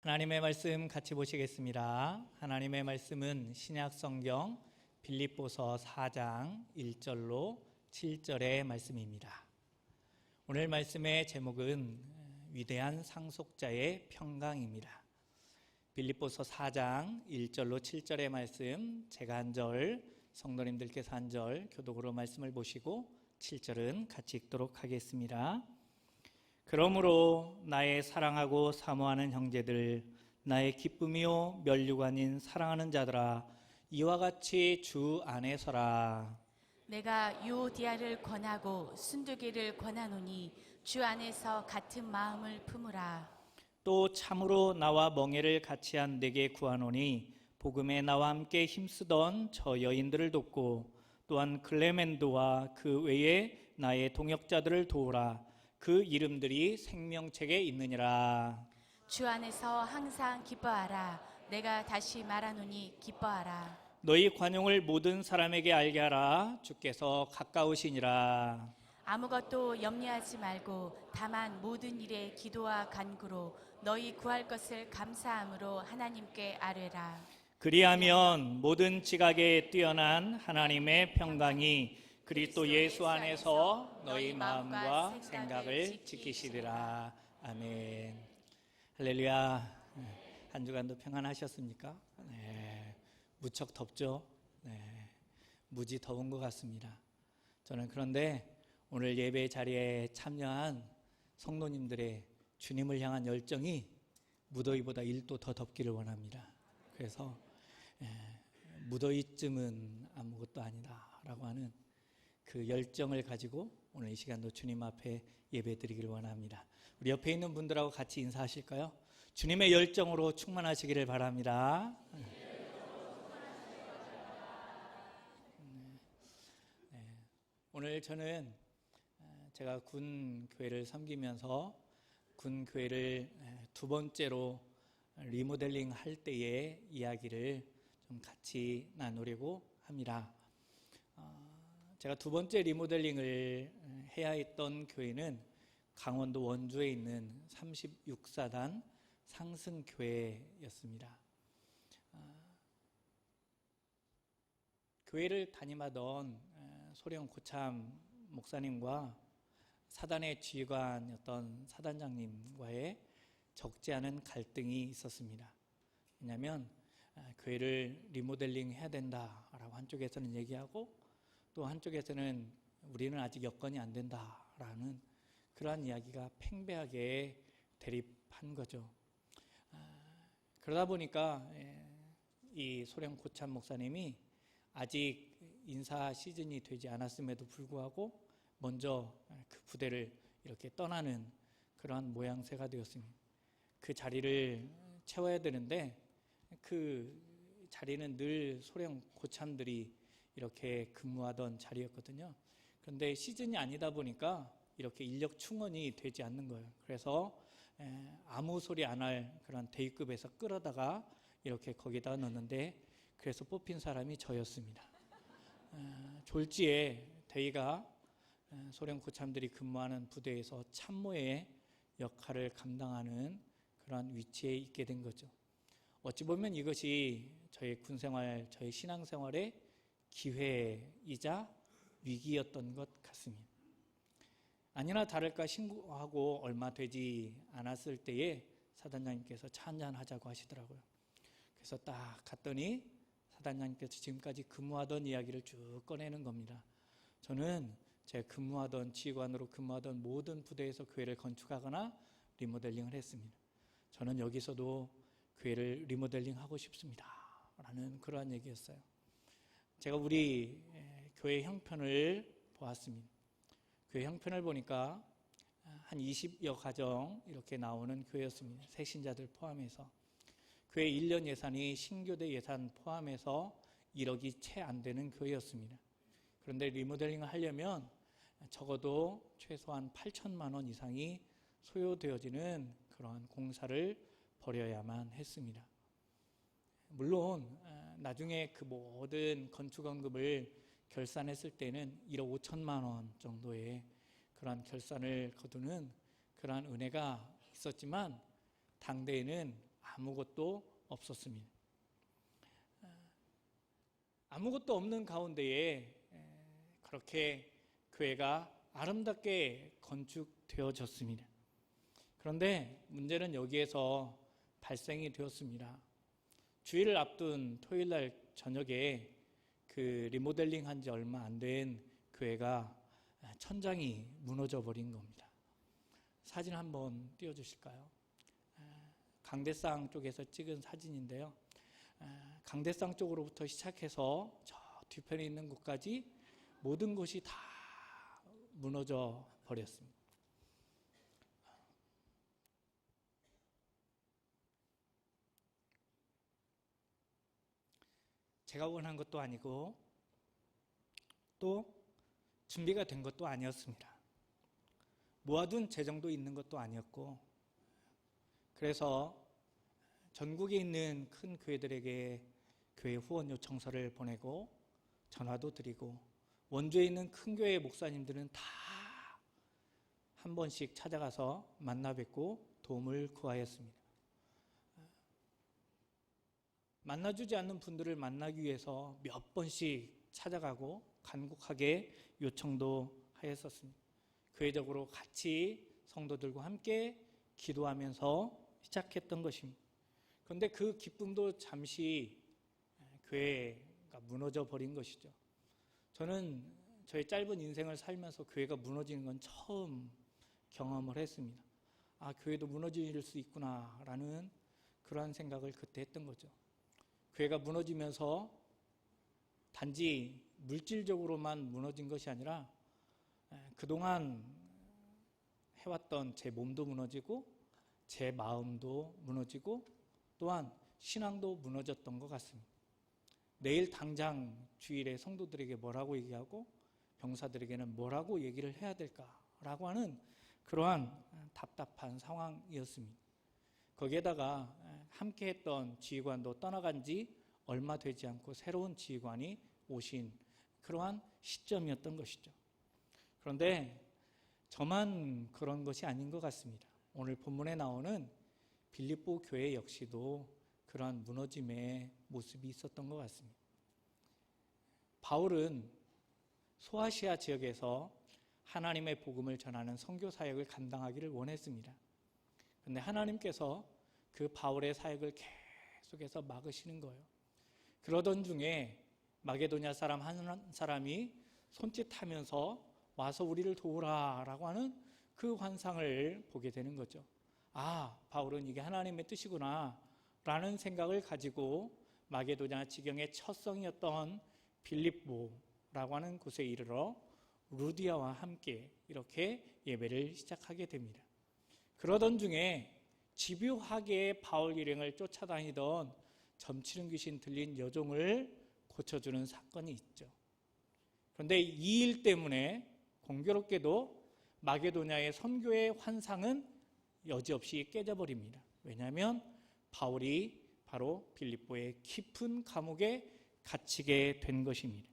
하나님의 말씀 같이 보시겠습니다. 하나님의 말씀은 신약 성경 빌립보서 4장 1절로 7절의 말씀입니다. 오늘 말씀의 제목은 위대한 상속자의 평강입니다. 빌립보서 4장 1절로 7절의 말씀, 제가 한 절, 성도님들께서 한 절 교독으로 말씀을 보시고 7절은 같이 읽도록 하겠습니다. 그러므로 나의 사랑하고 사모하는 형제들, 나의 기쁨이요 면류가 아닌 사랑하는 자들아, 이와 같이 주 안에 서라. 내가 유오디아를 권하고 순두개를 권하노니 주 안에서 같은 마음을 품으라. 또 참으로 나와 멍에를 같이 한 내게 구하노니 복음에 나와 함께 힘쓰던 저 여인들을 돕고 또한 클레멘도와 그 외에 나의 동역자들을 도우라. 그 이름들이 생명책에 있느니라. 주 안에서 항상 기뻐하라. 내가 다시 말하노니 기뻐하라. 너희 관용을 모든 사람에게 알게 하라. 주께서 가까우시니라. 아무것도 염려하지 말고 다만 모든 일에 기도와 간구로 너희 구할 것을 감사함으로 하나님께 아뢰라. 그리하면 모든 지각에 뛰어난 하나님의 평강이 그리스도 예수 안에서 너희 마음과 생각을 지키시리라. 아멘. 할렐루야. 한 주간도 평안하셨습니까? 네. 무척 덥죠? 네. 무지 더운 것 같습니다. 저는 그런데 오늘 예배 자리에 참여한 성도님들의 주님을 향한 열정이 무더위보다 1도 더 덥기를 원합니다. 그래서 무더위쯤은 아무것도 아니다 라고 하는 그 열정을 가지고 오늘 이 시간도 주님 앞에 예배 드리기를 원합니다. 우리 옆에 있는 분들하고 같이 인사하실까요? 주님의 열정으로 충만하시기를 바랍니다. 오늘 저는 제가 군 교회를 섬기면서 군 교회를 두 번째로 리모델링 할 때의 이야기를 좀 같이 나누려고 합니다. 제가 두 번째 리모델링을 해야 했던 교회는 강원도 원주에 있는 36사단 상승교회였습니다. 교회를 담임하던 소령 고참 목사님과 사단의 지휘관이었던 사단장님과의 적지 않은 갈등이 있었습니다. 왜냐하면 교회를 리모델링 해야 된다라고 한쪽에서는 얘기하고 또 한쪽에서는 우리는 아직 여건이 안 된다라는 그러한 이야기가 팽배하게 대립한 거죠. 그러다 보니까 이 소령 고참 목사님이 아직 인사 시즌이 되지 않았음에도 불구하고 먼저 그 부대를 이렇게 떠나는 그러한 모양새가 되었습니다. 그 자리를 채워야 되는데 그 자리는 늘 소령 고참들이 이렇게 근무하던 자리였거든요. 그런데 시즌이 아니다 보니까 이렇게 인력 충원이 되지 않는 거예요. 그래서 아무 소리 안 할 그런 대위급에서 끌어다가 이렇게 거기다 넣었는데 그래서 뽑힌 사람이 저였습니다. 졸지에 대위가 소련 고참들이 근무하는 부대에서 참모의 역할을 감당하는 그러한 위치에 있게 된 거죠. 어찌 보면 이것이 저의 군생활, 저의 신앙생활의 기회이자 위기였던 것 같습니다. 아니나 다를까 신고하고 얼마 되지 않았을 때에 사단장님께서 차 한잔 하자고 하시더라고요. 그래서 딱 갔더니 사단장님께서 지금까지 근무하던 이야기를 쭉 꺼내는 겁니다. 저는 제 근무하던 지휘관으로 근무하던 모든 부대에서 교회를 건축하거나 리모델링을 했습니다. 저는 여기서도 교회를 리모델링하고 싶습니다 라는 그러한 얘기였어요. 제가 우리 교회 형편을 보았습니다. 교회 형편을 보니까 한 20여 가정 이렇게 나오는 교회였습니다. 새신자들 포함해서. 교회 1년 예산이 신교대 예산 포함해서 1억이 채 안 되는 교회였습니다. 그런데 리모델링을 하려면 적어도 최소한 8천만 원 이상이 소요되어지는 그러한 공사를 벌여야만 했습니다. 물론 나중에 그 모든 건축원금을 결산했을 때는 1억 5천만 원 정도의 그러한 결산을 거두는 그러한 은혜가 있었지만 당대에는 아무것도 없었습니다. 아무것도 없는 가운데에 그렇게 교회가 아름답게 건축되어졌습니다. 그런데 문제는 여기에서 발생이 되었습니다. 주일을 앞둔 토요일 날 저녁에 그 리모델링 한 지 얼마 안 된 교회가 천장이 무너져 버린 겁니다. 사진 한번 띄워주실까요? 강대상 쪽에서 찍은 사진인데요. 강대상 쪽으로부터 시작해서 저 뒤편에 있는 곳까지 모든 곳이 다 무너져 버렸습니다. 제가 원한 것도 아니고 또 준비가 된 것도 아니었습니다. 모아둔 재정도 있는 것도 아니었고, 그래서 전국에 있는 큰 교회들에게 교회 후원 요청서를 보내고 전화도 드리고, 원주에 있는 큰 교회 목사님들은 다 한 번씩 찾아가서 만나 뵙고 도움을 구하였습니다. 만나주지 않는 분들을 만나기 위해서 몇 번씩 찾아가고 간곡하게 요청도 하였었습니다. 교회적으로 같이 성도들과 함께 기도하면서 시작했던 것입니다. 그런데 그 기쁨도 잠시 교회가 무너져 버린 것이죠. 저는 저의 짧은 인생을 살면서 교회가 무너지는 건 처음 경험을 했습니다. 아, 교회도 무너질 수 있구나라는 그러한 생각을 그때 했던 거죠. 교회가 무너지면서 단지 물질적으로만 무너진 것이 아니라 그동안 해왔던 제 몸도 무너지고 제 마음도 무너지고 또한 신앙도 무너졌던 것 같습니다. 내일 당장 주일에 성도들에게 뭐라고 얘기하고 병사들에게는 뭐라고 얘기를 해야 될까라고 하는 그러한 답답한 상황이었습니다. 거기에다가 함께했던 지휘관도 떠나간 지 얼마 되지 않고 새로운 지휘관이 오신 그러한 시점이었던 것이죠. 그런데 저만 그런 것이 아닌 것 같습니다. 오늘 본문에 나오는 빌립보 교회 역시도 그러한 무너짐의 모습이 있었던 것 같습니다. 바울은 소아시아 지역에서 하나님의 복음을 전하는 선교 사역을 감당하기를 원했습니다. 그런데 하나님께서 그 바울의 사역을 계속해서 막으시는 거예요. 그러던 중에 마게도냐 사람 한 사람이 손짓하면서 와서 우리를 도우라라고 하는 그 환상을 보게 되는 거죠. 아, 바울은 이게 하나님의 뜻이구나 라는 생각을 가지고 마게도냐 지경의 첫 성이었던 빌립보라고 하는 곳에 이르러 루디아와 함께 이렇게 예배를 시작하게 됩니다. 그러던 중에 집요하게 바울 일행을 쫓아다니던 점치는 귀신 들린 여종을 고쳐주는 사건이 있죠. 그런데 이 일 때문에 공교롭게도 마게도냐의 선교의 환상은 여지없이 깨져버립니다. 왜냐하면 바울이 바로 빌립보의 깊은 감옥에 갇히게 된 것입니다.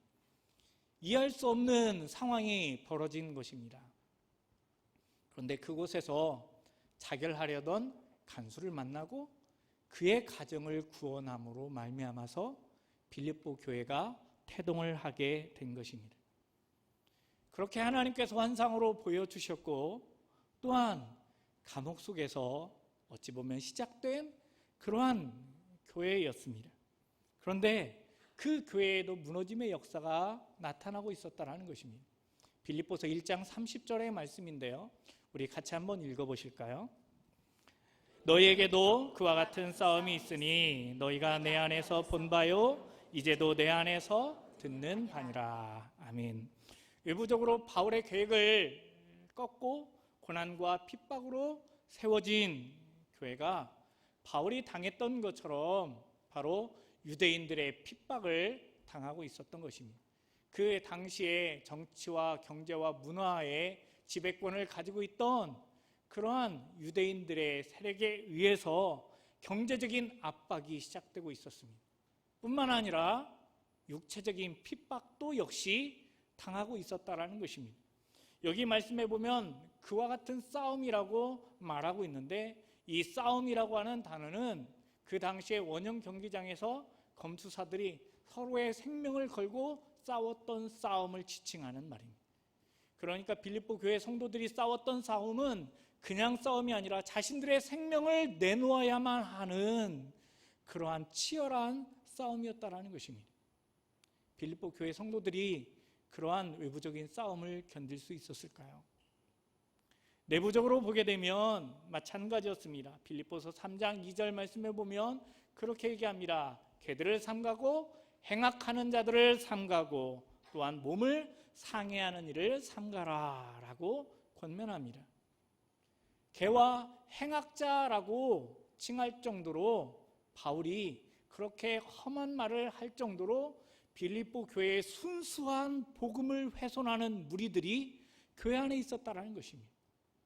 이해할 수 없는 상황이 벌어진 것입니다. 그런데 그곳에서 자결하려던 간수를 만나고 그의 가정을 구원함으로 말미암아서 빌립보 교회가 태동을 하게 된 것입니다. 그렇게 하나님께서 환상으로 보여주셨고 또한 감옥 속에서 어찌 보면 시작된 그러한 교회였습니다. 그런데 그 교회에도 무너짐의 역사가 나타나고 있었다는 것입니다. 빌립보서 1장 30절의 말씀인데요. 우리 같이 한번 읽어보실까요? 너희에게도 그와 같은 싸움이 있으니 너희가 내 안에서 본 바요 이제도 내 안에서 듣는 바니라. 아멘. 외부적으로 바울의 계획을 꺾고 고난과 핍박으로 세워진 교회가 바울이 당했던 것처럼 바로 유대인들의 핍박을 당하고 있었던 것입니다. 그 당시에 정치와 경제와 문화의 지배권을 가지고 있던 그러한 유대인들의 세력에 의해서 경제적인 압박이 시작되고 있었습니다. 뿐만 아니라 육체적인 핍박도 역시 당하고 있었다는 것입니다. 여기 말씀해 보면 그와 같은 싸움이라고 말하고 있는데 이 싸움이라고 하는 단어는 그 당시에 원형 경기장에서 검투사들이 서로의 생명을 걸고 싸웠던 싸움을 지칭하는 말입니다. 그러니까 빌립보 교회 성도들이 싸웠던 싸움은 그냥 싸움이 아니라 자신들의 생명을 내놓아야만 하는 그러한 치열한 싸움이었다라는 것입니다. 빌립보 교회 성도들이 그러한 외부적인 싸움을 견딜 수 있었을까요? 내부적으로 보게 되면 마찬가지였습니다. 빌립보서 3장 2절 말씀에 보면 그렇게 얘기합니다. 개들을 삼가고 행악하는 자들을 삼가고 또한 몸을 상해하는 일을 삼가라 라고 권면합니다. 개와 행악자라고 칭할 정도로 바울이 그렇게 험한 말을 할 정도로 빌립보 교회의 순수한 복음을 훼손하는 무리들이 교회 안에 있었다는 것입니다.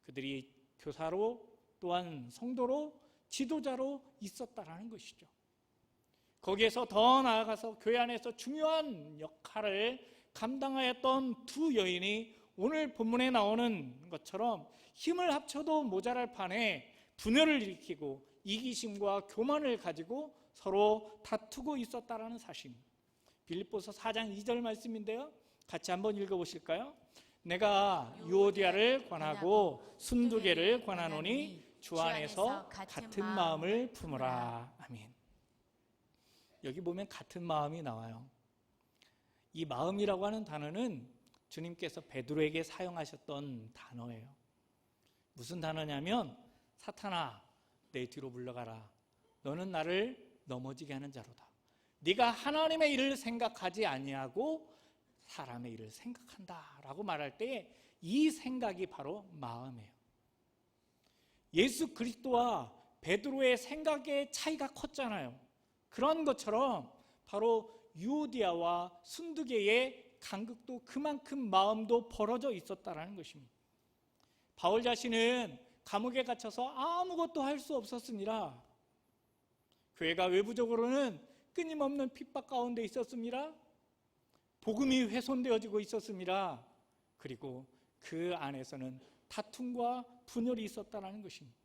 그들이 교사로 또한 성도로 지도자로 있었다는 것이죠. 거기에서 더 나아가서 교회 안에서 중요한 역할을 감당하였던 두 여인이 오늘 본문에 나오는 것처럼 힘을 합쳐도 모자랄 판에 분열을 일으키고 이기심과 교만을 가지고 서로 다투고 있었다는 사실입니다. 빌립보서 4장 2절 말씀인데요. 같이 한번 읽어보실까요? 내가 유오디아를 권하고 순두개를 권하노니 주 안에서 같은 마음을 품으라. 아멘. 여기 보면 같은 마음이 나와요. 이 마음이라고 하는 단어는 주님께서 베드로에게 사용하셨던 단어예요. 무슨 단어냐면 사탄아 내 뒤로 물러가라. 너는 나를 넘어지게 하는 자로다. 네가 하나님의 일을 생각하지 아니하고 사람의 일을 생각한다 라고 말할 때 이 생각이 바로 마음이에요. 예수 그리스도와 베드로의 생각의 차이가 컸잖아요. 그런 것처럼 바로 유오디아와 순두개의 간극도 그만큼 마음도 벌어져 있었다는 것입니다. 바울 자신은 감옥에 갇혀서 아무것도 할 수 없었습니다. 교회가 외부적으로는 끊임없는 핍박 가운데 있었습니다. 복음이 훼손되어지고 있었습니다. 그리고 그 안에서는 다툼과 분열이 있었다는 것입니다.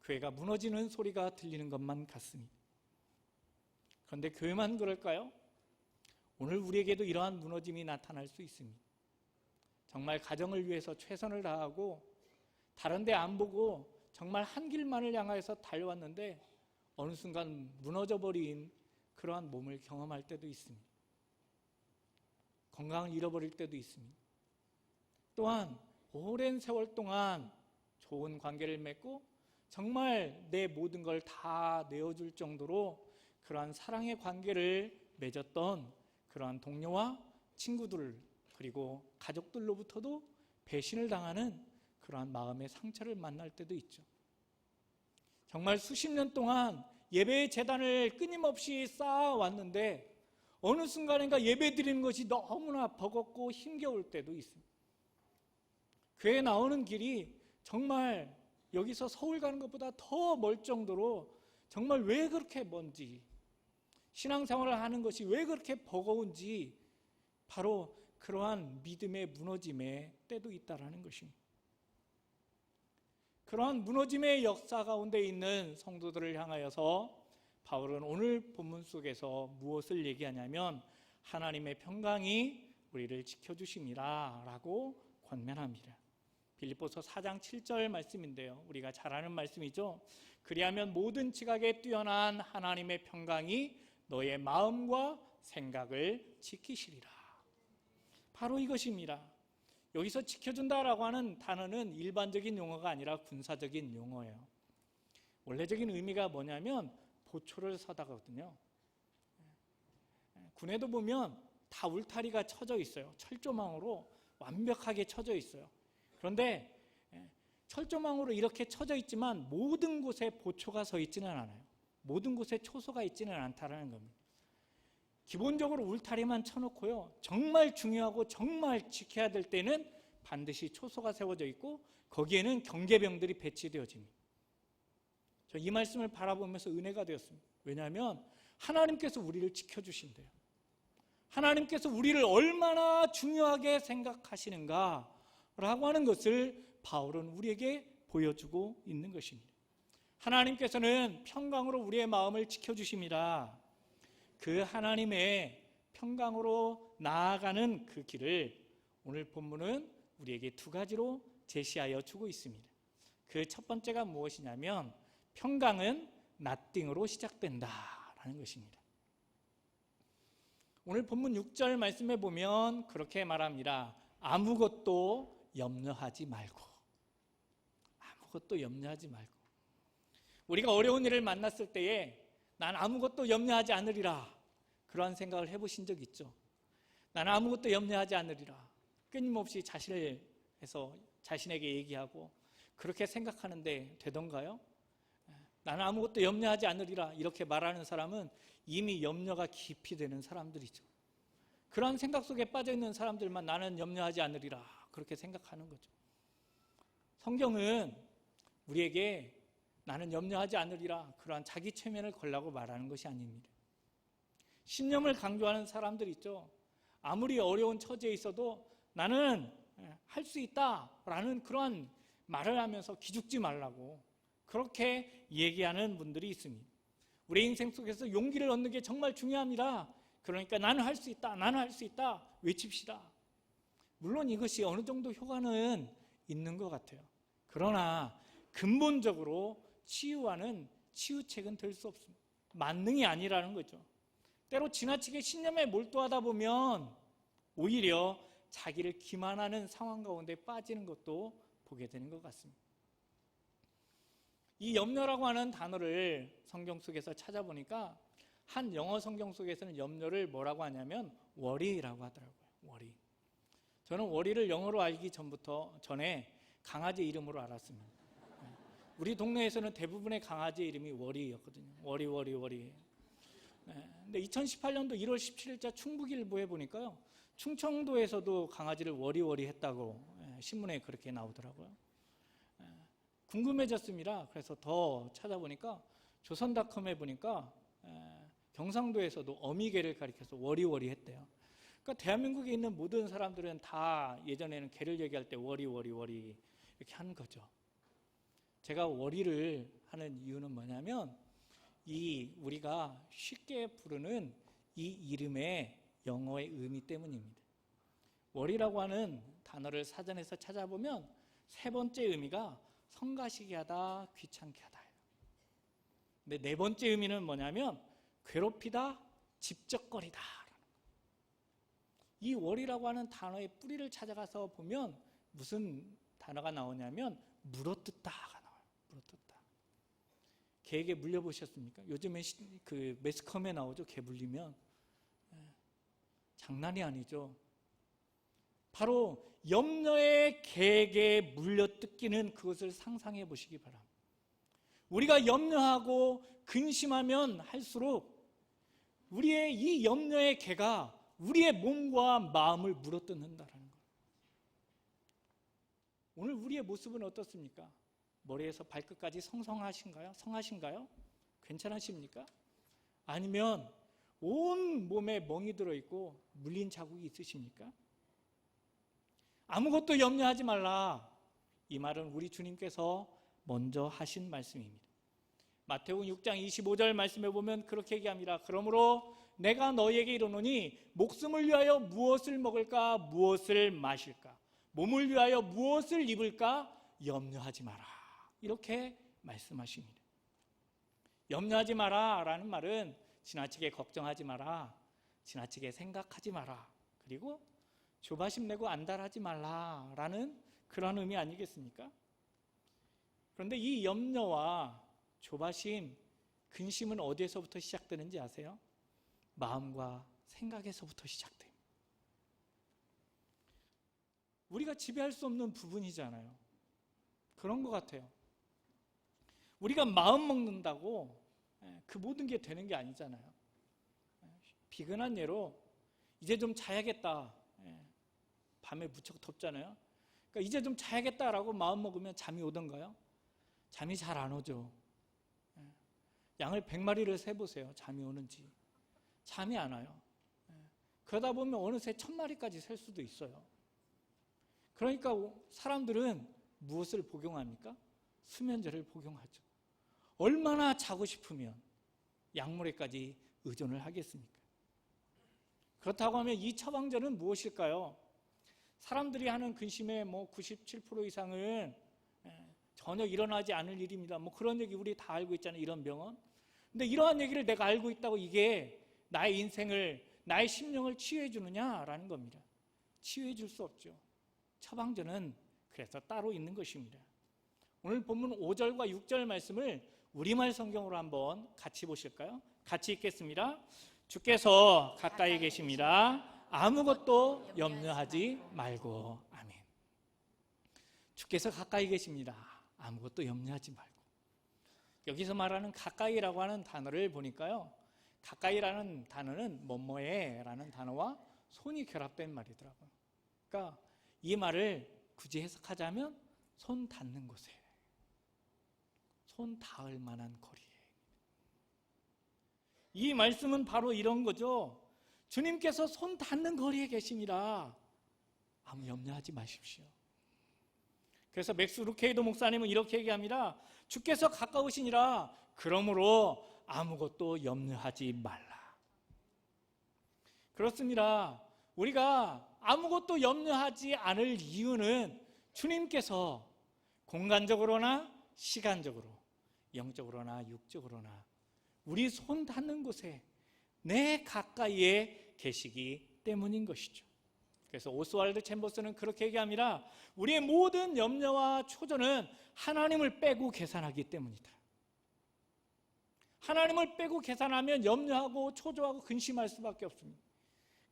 교회가 무너지는 소리가 들리는 것만 같습니다. 그런데 교회만 그럴까요? 오늘 우리에게도 이러한 무너짐이 나타날 수 있습니다. 정말 가정을 위해서 최선을 다하고 다른 데 안 보고 정말 한 길만을 향해서 달려왔는데 어느 순간 무너져버린 그러한 몸을 경험할 때도 있습니다. 건강을 잃어버릴 때도 있습니다. 또한 오랜 세월 동안 좋은 관계를 맺고 정말 내 모든 걸 다 내어줄 정도로 그러한 사랑의 관계를 맺었던 그러한 동료와 친구들 그리고 가족들로부터도 배신을 당하는 그러한 마음의 상처를 만날 때도 있죠. 정말 수십 년 동안 예배의 재단을 끊임없이 쌓아왔는데 어느 순간인가 예배 드리는 것이 너무나 버겁고 힘겨울 때도 있습니다. 교회에 나오는 길이 정말 여기서 서울 가는 것보다 더 멀 정도로 정말 왜 그렇게 먼지, 신앙생활을 하는 것이 왜 그렇게 버거운지 바로 그러한 믿음의 무너짐의 때도 있다라는 것입니다. 그러한 무너짐의 역사 가운데 있는 성도들을 향하여서 바울은 오늘 본문 속에서 무엇을 얘기하냐면 하나님의 평강이 우리를 지켜주심이라 라고 권면합니다. 빌립보서 4장 7절 말씀인데요. 우리가 잘 아는 말씀이죠. 그리하면 모든 지각에 뛰어난 하나님의 평강이 너의 마음과 생각을 지키시리라. 바로 이것입니다. 여기서 지켜준다라고 하는 단어는 일반적인 용어가 아니라 군사적인 용어예요. 원래적인 의미가 뭐냐면 보초를 서다거든요. 군에도 보면 다 울타리가 쳐져 있어요. 철조망으로 완벽하게 쳐져 있어요. 그런데 철조망으로 이렇게 쳐져 있지만 모든 곳에 보초가 서 있지는 않아요. 모든 곳에 초소가 있지는 않다라는 겁니다. 기본적으로 울타리만 쳐놓고요. 정말 중요하고 정말 지켜야 될 때는 반드시 초소가 세워져 있고 거기에는 경계병들이 배치되어집니다. 저 이 말씀을 바라보면서 은혜가 되었습니다. 왜냐하면 하나님께서 우리를 지켜주신대요. 하나님께서 우리를 얼마나 중요하게 생각하시는가 라고 하는 것을 바울은 우리에게 보여주고 있는 것입니다. 하나님께서는 평강으로 우리의 마음을 지켜주십니다. 그 하나님의 평강으로 나아가는 그 길을 오늘 본문은 우리에게 두 가지로 제시하여 주고 있습니다. 그 첫 번째가 무엇이냐면 평강은 nothing으로 시작된다라는 것입니다. 오늘 본문 6절 말씀에 보면 그렇게 말합니다. 아무것도 염려하지 말고. 아무것도 염려하지 말고. 우리가 어려운 일을 만났을 때에 난 아무것도 염려하지 않으리라. 그러한 생각을 해보신 적 있죠? 나는 아무것도 염려하지 않으리라. 끊임없이 자신에게 얘기하고 그렇게 생각하는데 되던가요? 나는 아무것도 염려하지 않으리라 이렇게 말하는 사람은 이미 염려가 깊이 되는 사람들이죠. 그런 생각 속에 빠져있는 사람들만 나는 염려하지 않으리라 그렇게 생각하는 거죠. 성경은 우리에게 나는 염려하지 않으리라 그러한 자기 최면을 걸라고 말하는 것이 아닙니다. 신념을 강조하는 사람들 있죠. 아무리 어려운 처지에 있어도 나는 할 수 있다라는 그런 말을 하면서 기죽지 말라고 그렇게 얘기하는 분들이 있습니다. 우리 인생 속에서 용기를 얻는 게 정말 중요합니다. 그러니까 나는 할 수 있다, 나는 할 수 있다 외칩시다. 물론 이것이 어느 정도 효과는 있는 것 같아요. 그러나 근본적으로 치유와는 치유책은 될 수 없습니다. 만능이 아니라는 거죠. 때로 지나치게 신념에 몰두하다 보면 오히려 자기를 기만하는 상황 가운데 빠지는 것도 보게 되는 것 같습니다. 이 염려라고 하는 단어를 성경 속에서 찾아보니까 한 영어 성경 속에서는 염려를 뭐라고 하냐면 worry라고 하더라고요. worry. 저는 worry를 영어로 알기 전에 강아지 이름으로 알았습니다. 우리 동네에서는 대부분의 강아지 이름이 worry였거든요. worry. 근데 2018년도 1월 17일자 충북일보에 보니까요. 충청도에서도 강아지를 워리워리 했다고 신문에 그렇게 나오더라고요. 궁금해졌습니다. 그래서 더 찾아보니까 조선닷컴에 보니까 경상도에서도 어미개를 가리켜서 워리워리 했대요. 그러니까 대한민국에 있는 모든 사람들은 다 예전에는 개를 얘기할 때 워리 이렇게 하는 거죠. 제가 워리를 하는 이유는 뭐냐면 우리가 쉽게 부르는 이 이름의 영어의 의미 때문입니다. 워리라고 하는 단어를 사전에서 찾아보면 세 번째 의미가 성가시게 하다, 귀찮게 하다. 근데 네 번째 의미는 뭐냐면 괴롭히다, 집적거리다. 이 워리라고 하는 단어의 뿌리를 찾아가서 보면 무슨 단어가 나오냐면 물어뜯다가 나와요. 물어뜯다. 개에게 물려보셨습니까? 요즘에 그 매스컴에 나오죠. 개 물리면 장난이 아니죠. 바로 염려의 개에게 물려뜯기는 그것을 상상해 보시기 바랍니다. 우리가 염려하고 근심하면 할수록 우리의 이 염려의 개가 우리의 몸과 마음을 물어뜯는다라는 거예요. 오늘 우리의 모습은 어떻습니까? 머리에서 발끝까지 성하신가요? 괜찮으십니까? 아니면 온 몸에 멍이 들어있고 물린 자국이 있으십니까? 아무것도 염려하지 말라. 이 말은 우리 주님께서 먼저 하신 말씀입니다. 마태복음 6장 25절 말씀에 보면 그렇게 얘기합니다. 그러므로 내가 너희에게 이르노니 목숨을 위하여 무엇을 먹을까 무엇을 마실까 몸을 위하여 무엇을 입을까 염려하지 마라. 이렇게 말씀하십니다. 염려하지 마라 라는 말은 지나치게 걱정하지 마라, 지나치게 생각하지 마라, 그리고 조바심 내고 안달하지 말라 라는 그런 의미 아니겠습니까? 그런데 이 염려와 조바심, 근심은 어디에서부터 시작되는지 아세요? 마음과 생각에서부터 시작됩니다. 우리가 지배할 수 없는 부분이잖아요. 그런 것 같아요. 우리가 마음 먹는다고 그 모든 게 되는 게 아니잖아요. 비근한 예로 이제 좀 자야겠다. 밤에 무척 덥잖아요. 그러니까 이제 좀 자야겠다라고 마음 먹으면 잠이 오던가요? 잠이 잘 안 오죠. 양을 100마리를 세보세요. 잠이 오는지. 잠이 안 와요. 그러다 보면 어느새 1000마리까지 셀 수도 있어요. 그러니까 사람들은 무엇을 복용합니까? 수면제를 복용하죠. 얼마나 자고 싶으면 약물에까지 의존을 하겠습니까? 그렇다고 하면 이 처방전은 무엇일까요? 사람들이 하는 근심의 97% 이상은 전혀 일어나지 않을 일입니다. 그런 얘기 우리 다 알고 있잖아요. 이런 병은. 근데 이러한 얘기를 내가 알고 있다고 이게 나의 인생을, 나의 심령을 치유해 주느냐라는 겁니다. 치유해 줄 수 없죠. 처방전은 그래서 따로 있는 것입니다. 오늘 본문 5절과 6절 말씀을 우리말 성경으로 한번 같이 보실까요? 같이 읽겠습니다. 주께서 가까이 계십니다. 아무것도 염려하지 말고. 아멘. 주께서 가까이 계십니다. 아무것도 염려하지 말고. 여기서 말하는 가까이라고 하는 단어를 보니까요, 가까이라는 단어는 뭐뭐해라는 단어와 손이 결합된 말이더라고요. 그러니까 이 말을 굳이 해석하자면 손 닿는 곳에, 손 닿을 만한 거리에. 이 말씀은 바로 이런 거죠. 주님께서 손 닿는 거리에 계십니다. 아무 염려하지 마십시오. 그래서 맥스 루케이도 목사님은 이렇게 얘기합니다. 주께서 가까우시니라. 그러므로 아무것도 염려하지 말라. 그렇습니다. 우리가 아무것도 염려하지 않을 이유는 주님께서 공간적으로나 시간적으로, 영적으로나 육적으로나 우리 손 닿는 곳에 내 가까이에 계시기 때문인 것이죠. 그래서 오스왈드 챔버스는 그렇게 얘기합니다. 우리의 모든 염려와 초조는 하나님을 빼고 계산하기 때문이다. 하나님을 빼고 계산하면 염려하고 초조하고 근심할 수밖에 없습니다.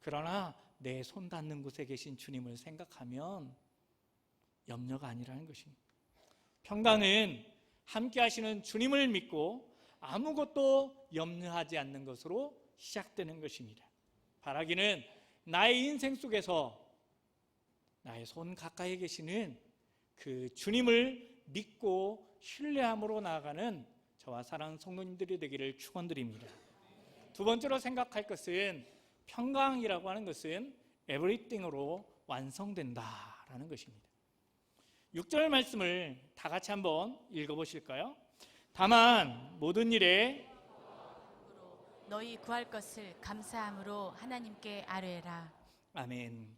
그러나 내 손 닿는 곳에 계신 주님을 생각하면 염려가 아니라는 것입니다. 평강은 함께 하시는 주님을 믿고 아무것도 염려하지 않는 것으로 시작되는 것입니다. 바라기는 나의 인생 속에서 나의 손 가까이 계시는 그 주님을 믿고 신뢰함으로 나아가는 저와 사랑하는 성도님들이 되기를 축원드립니다. 두 번째로 생각할 것은 평강이라고 하는 것은 everything으로 완성된다라는 것입니다. 6절 말씀을 다 같이 한번 읽어보실까요? 다만 모든 일에 너희 구할 것을 감사함으로 하나님께 아뢰라. 아멘.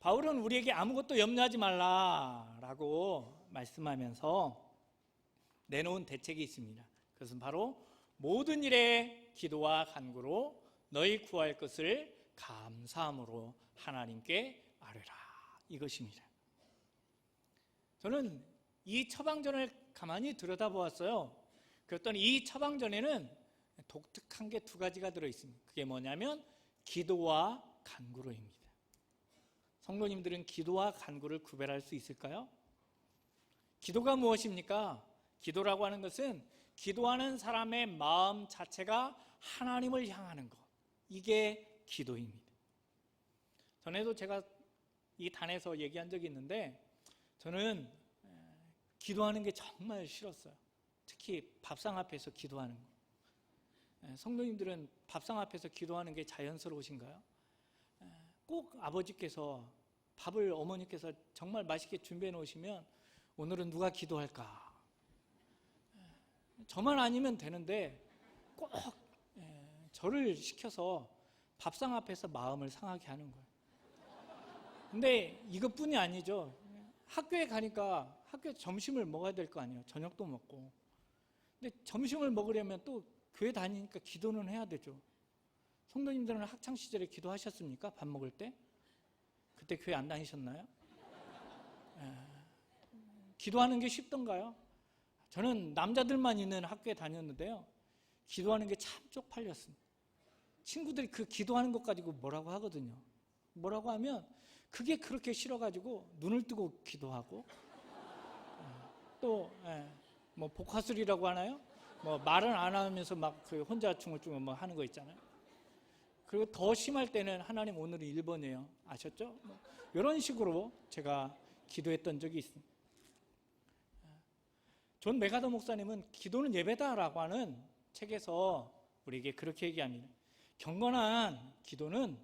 바울은 우리에게 아무것도 염려하지 말라라고 말씀하면서 내놓은 대책이 있습니다. 그것은 바로 모든 일에 기도와 간구로 너희 구할 것을 감사함으로 하나님께 아뢰라. 이것입니다. 저는 이 처방전을 가만히 들여다보았어요. 그랬더니 이 처방전에는 독특한 게 두 가지가 들어있습니다. 그게 뭐냐면 기도와 간구로입니다. 성도님들은 기도와 간구를 구별할 수 있을까요? 기도가 무엇입니까? 기도라고 하는 것은 기도하는 사람의 마음 자체가 하나님을 향하는 것, 이게 기도입니다. 전에도 제가 이 단에서 얘기한 적이 있는데 저는 기도하는 게 정말 싫었어요. 특히 밥상 앞에서 기도하는 거. 성도님들은 밥상 앞에서 기도하는 게 자연스러우신가요? 꼭 아버지께서 밥을 어머니께서 정말 맛있게 준비해 놓으시면 오늘은 누가 기도할까? 저만 아니면 되는데 꼭 저를 시켜서 밥상 앞에서 마음을 상하게 하는 거예요. 근데 이것뿐이 아니죠. 학교에 가니까 학교에서 점심을 먹어야 될 거 아니에요. 저녁도 먹고. 근데 점심을 먹으려면 또 교회 다니니까 기도는 해야 되죠. 성도님들은 학창시절에 기도하셨습니까? 밥 먹을 때? 그때 교회 안 다니셨나요? 기도하는 게 쉽던가요? 저는 남자들만 있는 학교에 다녔는데요. 기도하는 게 참 쪽팔렸습니다. 친구들이 그 기도하는 것 가지고 뭐라고 하거든요. 뭐라고 하면 그게 그렇게 싫어가지고 눈을 뜨고 기도하고 또 뭐 복화술이라고 하나요? 뭐 말은 안 하면서 막 그 혼자 중얼중얼 뭐 하는 거 있잖아요. 그리고 더 심할 때는 하나님 오늘은 1번이에요. 아셨죠? 뭐 이런 식으로 제가 기도했던 적이 있습니다. 존 메가더 목사님은 기도는 예배다라고 하는 책에서 우리에게 그렇게 얘기합니다. 경건한 기도는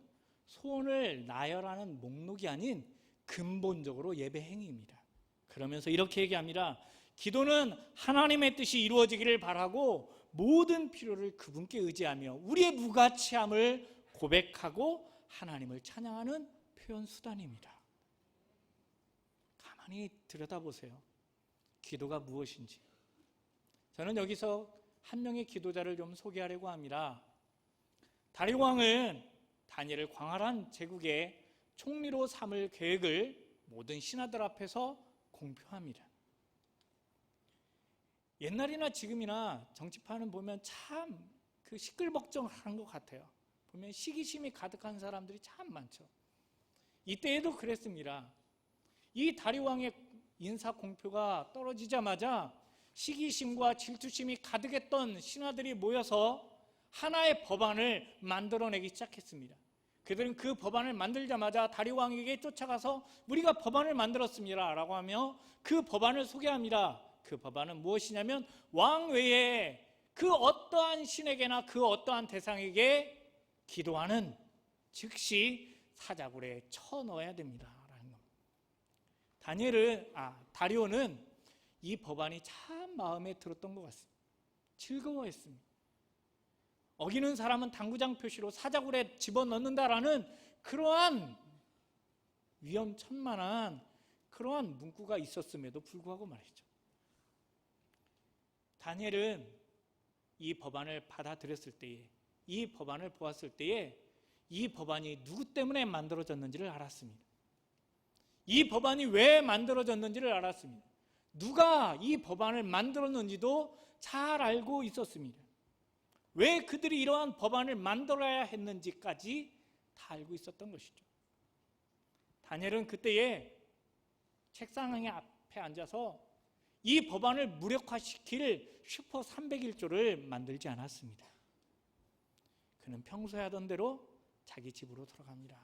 소원을 나열하는 목록이 아닌 근본적으로 예배 행위입니다. 그러면서 이렇게 얘기합니다. 기도는 하나님의 뜻이 이루어지기를 바라고 모든 필요를 그분께 의지하며 우리의 무가치함을 고백하고 하나님을 찬양하는 표현 수단입니다. 가만히 들여다보세요. 기도가 무엇인지. 저는 여기서 한 명의 기도자를 좀 소개하려고 합니다. 다리오 왕은 다니엘을 광활한 제국의 총리로 삼을 계획을 모든 신하들 앞에서 공표합니다. 옛날이나 지금이나 정치판은 보면 참 그 시끌벅적한 것 같아요. 보면 시기심이 가득한 사람들이 참 많죠. 이때에도 그랬습니다. 이 다리오 왕의 인사 공표가 떨어지자마자 시기심과 질투심이 가득했던 신하들이 모여서 하나의 법안을 만들어내기 시작했습니다. 그들은 그 법안을 만들자마자 다리오 왕에게 쫓아가서 우리가 법안을 만들었습니다 라고 하며 그 법안을 소개합니다. 그 법안은 무엇이냐면 왕 외에 그 어떠한 신에게나 그 어떠한 대상에게 기도하는 즉시 사자굴에 쳐넣어야 됩니다 라는 겁니다. 다리오는 이 법안이 참 마음에 들었던 것 같습니다. 즐거워했습니다. 어기는 사람은 당구장 표시로 사자굴에 집어넣는다라는 그러한 위험천만한 그러한 문구가 있었음에도 불구하고 말이죠. 다니엘은 이 법안을 받아들였을 때에, 이 법안을 보았을 때에 이 법안이 누구 때문에 만들어졌는지를 알았습니다. 이 법안이 왜 만들어졌는지를 알았습니다. 누가 이 법안을 만들었는지도 잘 알고 있었습니다. 왜 그들이 이러한 법안을 만들어야 했는지까지 다 알고 있었던 것이죠. 다니엘은 그때에 책상 앞에 앉아서 이 법안을 무력화시킬 슈퍼 301조를 만들지 않았습니다. 그는 평소에 하던 대로 자기 집으로 돌아갑니다.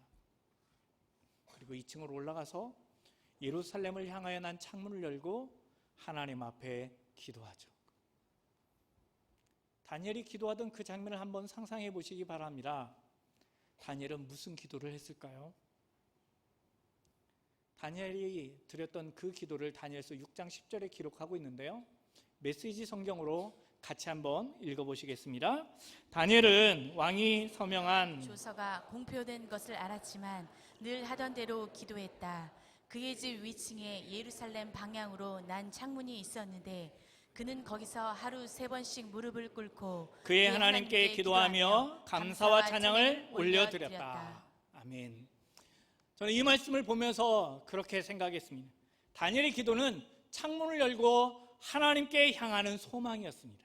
그리고 2층으로 올라가서 예루살렘을 향하여 난 창문을 열고 하나님 앞에 기도하죠. 다니엘이 기도하던 그 장면을 한번 상상해 보시기 바랍니다. 다니엘은 무슨 기도를 했을까요? 다니엘이 드렸던 그 기도를 다니엘서 6장 10절에 기록하고 있는데요. 메시지 성경으로 같이 한번 읽어보시겠습니다. 다니엘은 왕이 서명한 조서가 공표된 것을 알았지만 늘 하던 대로 기도했다. 그의 집 위층에 예루살렘 방향으로 난 창문이 있었는데 그는 거기서 하루 3번씩 무릎을 꿇고 그의 하나님께 기도하며 감사와 찬양을 올려드렸다. 아멘. 저는 이 말씀을 보면서 그렇게 생각했습니다. 다니엘의 기도는 창문을 열고 하나님께 향하는 소망이었습니다.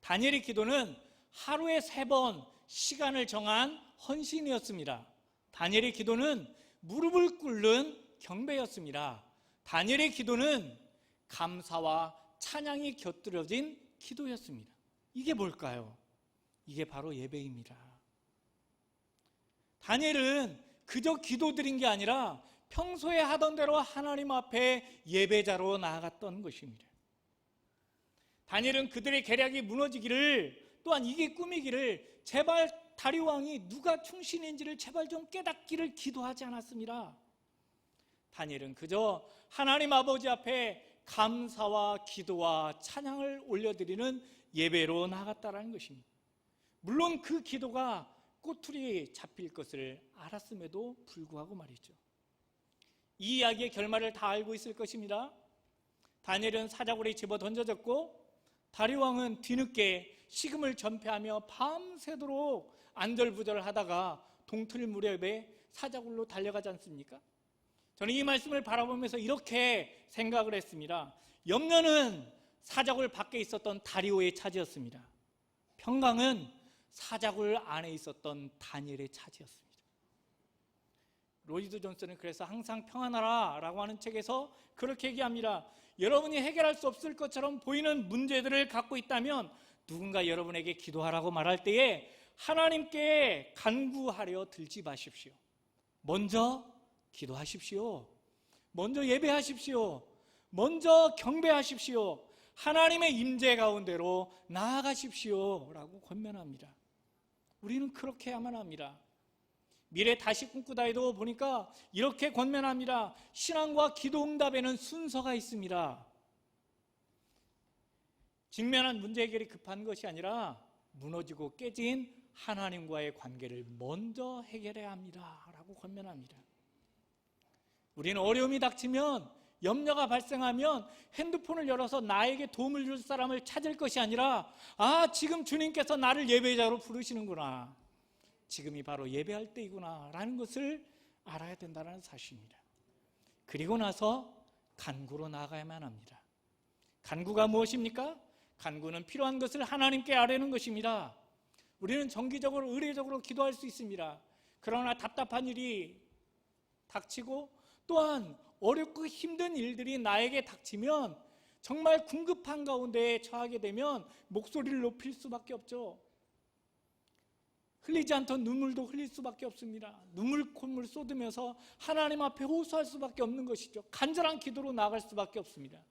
다니엘의 기도는 하루에 3번 시간을 정한 헌신이었습니다. 다니엘의 기도는 무릎을 꿇는 경배였습니다. 다니엘의 기도는 감사와 찬양이 곁들여진 기도였습니다. 이게 뭘까요? 이게 바로 예배입니다. 다니엘은 그저 기도드린 게 아니라 평소에 하던 대로 하나님 앞에 예배자로 나아갔던 것입니다. 다니엘은 그들의 계략이 무너지기를, 또한 이게 꿈이기를 제발 다리오 왕이 누가 충신인지를 제발 좀 깨닫기를 기도하지 않았습니다. 다니엘은 그저 하나님 아버지 앞에 감사와 기도와 찬양을 올려드리는 예배로 나아갔다는 것입니다. 물론 그 기도가 꼬투리에 잡힐 것을 알았음에도 불구하고 말이죠. 이 이야기의 결말을 다 알고 있을 것입니다. 다니엘은 사자굴에 집어 던져졌고 다리오 왕은 뒤늦게 식음을 전폐하며 밤새도록 안절부절하다가 동틀 무렵에 사자굴로 달려가지 않습니까? 저는 이 말씀을 바라보면서 이렇게 생각을 했습니다. 염려는 사자굴 밖에 있었던 다리오의 차지였습니다. 평강은 사자굴 안에 있었던 다니엘의 차지였습니다. 로이드 존슨은 그래서 항상 평안하라 라고 하는 책에서 그렇게 얘기합니다. 여러분이 해결할 수 없을 것처럼 보이는 문제들을 갖고 있다면 누군가 여러분에게 기도하라고 말할 때에 하나님께 간구하려 들지 마십시오. 먼저 기도하십시오. 먼저 예배하십시오. 먼저 경배하십시오. 하나님의 임재 가운데로 나아가십시오 라고 권면합니다. 우리는 그렇게 해야만 합니다. 미래 다시 꿈꾸다에도 보니까 이렇게 권면합니다. 신앙과 기도 응답에는 순서가 있습니다. 직면한 문제 해결이 급한 것이 아니라 무너지고 깨진 하나님과의 관계를 먼저 해결해야 합니다 라고 권면합니다. 우리는 어려움이 닥치면, 염려가 발생하면 핸드폰을 열어서 나에게 도움을 줄 사람을 찾을 것이 아니라, 지금 주님께서 나를 예배자로 부르시는구나, 지금이 바로 예배할 때이구나 라는 것을 알아야 된다는 사실입니다. 그리고 나서 간구로 나아가야만 합니다. 간구가 무엇입니까? 간구는 필요한 것을 하나님께 아뢰는 것입니다. 우리는 정기적으로 의례적으로 기도할 수 있습니다. 그러나 답답한 일이 닥치고 또한 어렵고 힘든 일들이 나에게 닥치면, 정말 궁급한 가운데 처하게 되면 목소리를 높일 수밖에 없죠. 흘리지 않던 눈물도 흘릴 수밖에 없습니다. 눈물 콧물 쏟으면서 하나님 앞에 호소할 수밖에 없는 것이죠. 간절한 기도로 나아갈 수밖에 없습니다.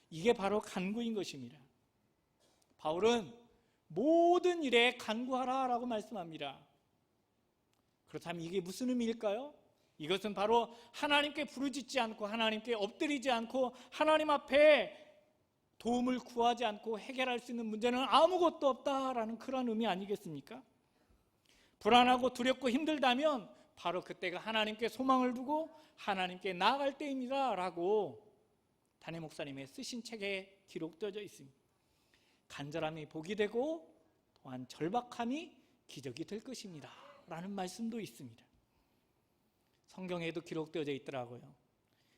이게 바로 간구인 것입니다. 바울은 모든 일에 간구하라 라고 말씀합니다. 그렇다면 이게 무슨 의미일까요? 이것은 바로 하나님께 부르짖지 않고, 하나님께 엎드리지 않고, 하나님 앞에 도움을 구하지 않고 해결할 수 있는 문제는 아무것도 없다라는 그런 의미 아니겠습니까? 불안하고 두렵고 힘들다면 바로 그때가 하나님께 소망을 두고 하나님께 나아갈 때입니다 라고 담임 목사님의 쓰신 책에 기록되어 있습니다. 간절함이 복이 되고 또한 절박함이 기적이 될 것입니다 라는 말씀도 있습니다. 성경에도 기록되어져 있더라고요.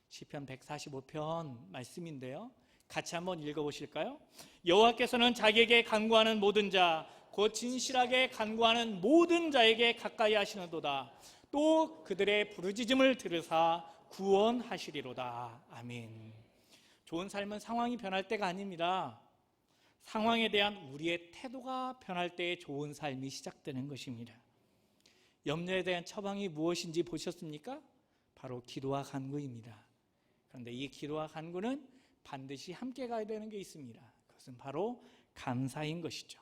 시편 145편 말씀인데요, 같이 한번 읽어보실까요? 여호와께서는 자기에게 간구하는 모든 자, 곧 진실하게 간구하는 모든 자에게 가까이 하시는도다. 또 그들의 부르짖음을 들으사 구원하시리로다. 아멘. 좋은 삶은 상황이 변할 때가 아닙니다. 상황에 대한 우리의 태도가 변할 때에 좋은 삶이 시작되는 것입니다. 염려에 대한 처방이 무엇인지 보셨습니까? 바로 기도와 간구입니다. 그런데 이 기도와 간구는 반드시 함께 가야 되는 게 있습니다. 그것은 바로 감사인 것이죠.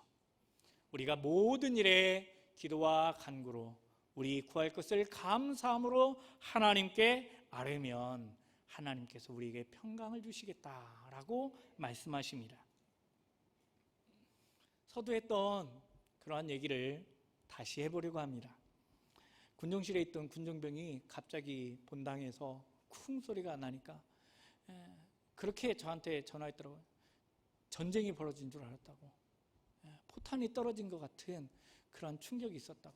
우리가 모든 일에 기도와 간구로 우리 구할 것을 감사함으로 하나님께 아뢰면 하나님께서 우리에게 평강을 주시겠다라고 말씀하십니다. 서두했던 그러한 얘기를 다시 해보려고 합니다. 군종실에 있던 군종병이 갑자기 본당에서 쿵 소리가 나니까 그렇게 저한테 전화했더라고요. 전쟁이 벌어진 줄 알았다고, 포탄이 떨어진 것 같은 그런 충격이 있었다고.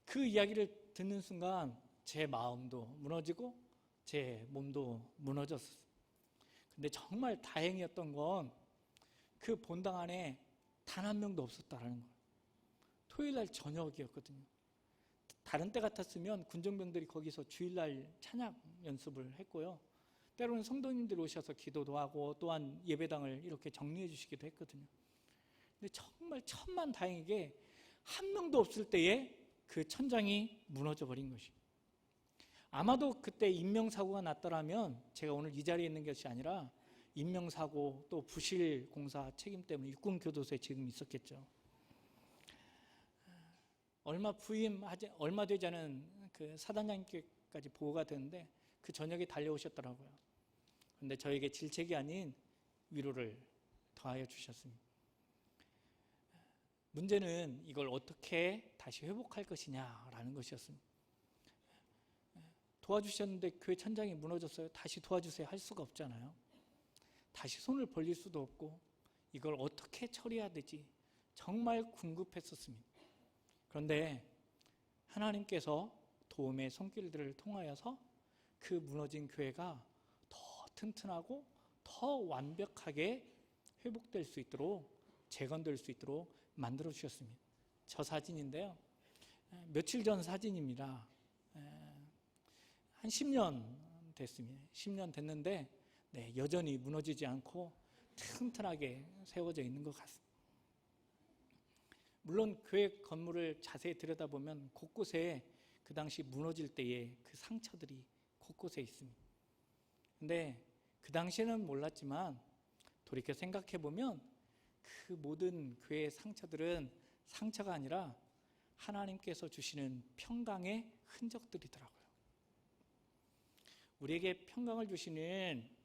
그 이야기를 듣는 순간 제 마음도 무너지고 제 몸도 무너졌어요. 근데 정말 다행이었던 건 그 본당 안에 단 한 명도 없었다라는 거예요. 토요일날 저녁이었거든요. 다른 때 같았으면 군종병들이 거기서 주일날 찬양 연습을 했고요, 때로는 성도님들이 오셔서 기도도 하고 또한 예배당을 이렇게 정리해 주시기도 했거든요. 근데 정말 천만다행이게 한 명도 없을 때에 그 천장이 무너져 버린 것이. 아마도 그때 인명사고가 났더라면 제가 오늘 이 자리에 있는 것이 아니라 인명사고 또 부실공사 책임 때문에 육군교도소에 지금 있었겠죠. 얼마 되지 않은 그 사단장님께까지 보고가 됐는데 그 저녁에 달려오셨더라고요. 그런데 저에게 질책이 아닌 위로를 더하여 주셨습니다. 문제는 이걸 어떻게 다시 회복할 것이냐라는 것이었습니다. 도와주셨는데 교회 천장이 무너졌어요. 다시 도와주세요 할 수가 없잖아요. 다시 손을 벌릴 수도 없고 이걸 어떻게 처리해야 되지 정말 궁금했었습니다. 그런데 하나님께서 도움의 손길들을 통하여서 그 무너진 교회가 더 튼튼하고 더 완벽하게 회복될 수 있도록, 재건될 수 있도록 만들어 주셨습니다. 저 사진인데요, 며칠 전 사진입니다. 한 10년 됐습니다. 10년 됐는데 여전히 무너지지 않고 튼튼하게 세워져 있는 것 같습니다. 물론 교회 건물을 자세히 들여다보면 곳곳에 그 당시 무너질 때의 그 상처들이 곳곳에 있습니다. 근데 그 당시에는 몰랐지만 돌이켜 생각해보면 그 모든 교회의 상처들은 상처가 아니라 하나님께서 주시는 평강의 흔적들이더라고요. 우리에게 평강을 주시는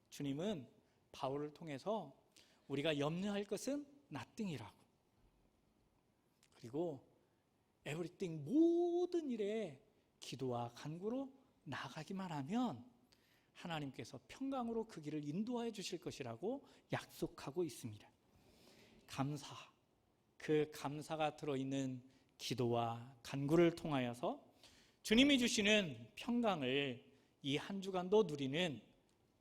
주님은 바울을 통해서 우리가 염려할 것은 nothing이라고. 그리고 everything, 모든 일에 기도와 간구로 나아가기만 하면 하나님께서 평강으로 그 길을 인도하여 주실 것이라고 약속하고 있습니다. 감사, 그 감사가 들어있는 기도와 간구를 통하여서 주님이 주시는 평강을 이 한 주간도 누리는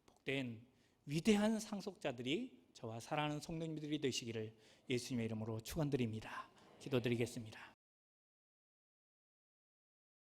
복된 위대한 상속자들이 저와 사랑하는 성도님들이 되시기를 예수님의 이름으로 축원드립니다. 기도드리겠습니다.